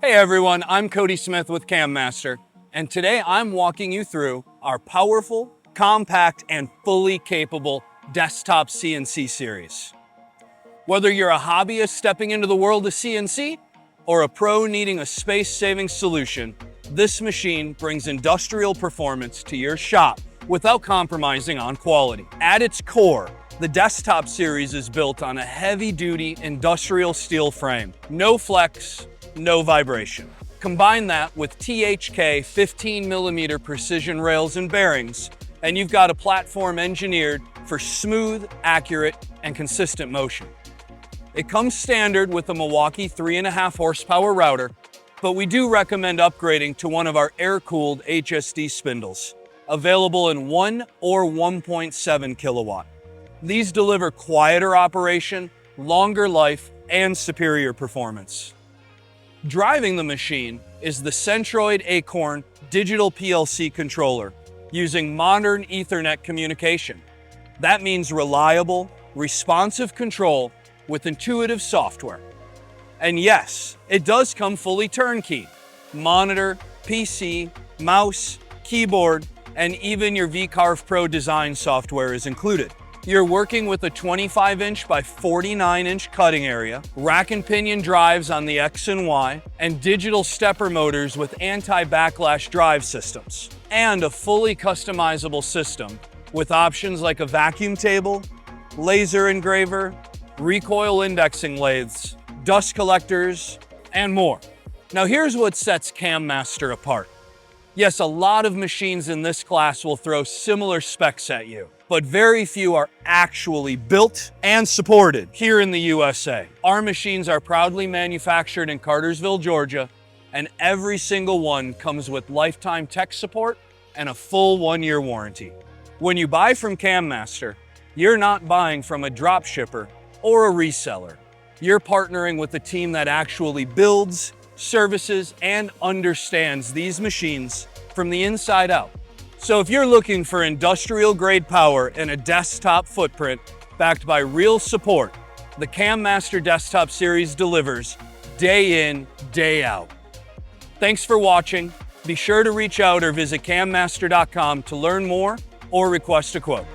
Hey everyone, I'm Cody Smith with CAMaster, and today I'm walking you through our powerful, compact, and fully capable desktop CNC series. Whether you're a hobbyist stepping into the world of CNC or a pro needing a space-saving solution, this machine brings industrial performance to your shop without compromising on quality. At its core, the desktop series is built on a heavy-duty industrial steel frame. No flex, no vibration. Combine that with THK 15mm precision rails and bearings, and you've got a platform engineered for smooth, accurate, and consistent motion. It comes standard with a Milwaukee 3.5 horsepower router, but we do recommend upgrading to one of our air-cooled HSD spindles, available in 1 or 1.7 kilowatt. These deliver quieter operation, longer life, and superior performance. Driving the machine is the Centroid Acorn digital PLC controller using modern Ethernet communication. That means reliable, responsive control with intuitive software. And yes, it does come fully turnkey. Monitor, PC, mouse, keyboard, and even your VCarve Pro design software is included. You're working with a 25-inch by 49-inch cutting area, rack and pinion drives on the X and Y, and digital stepper motors with anti-backlash drive systems, and a fully customizable system with options like a vacuum table, laser engraver, recoil indexing lathes, dust collectors, and more. Now here's what sets CAMaster apart. Yes, a lot of machines in this class will throw similar specs at you, but very few are actually built and supported here in the USA. Our machines are proudly manufactured in Cartersville, Georgia, and every single one comes with lifetime tech support and a full 1-year warranty. When you buy from CAMaster, you're not buying from a drop shipper or a reseller. You're partnering with a team that actually builds, services, and understands these machines from the inside out. So if you're looking for industrial grade power in a desktop footprint backed by real support, the CAMaster Desktop Series delivers day in, day out. Thanks for watching. Be sure to reach out or visit cammaster.com to learn more or request a quote.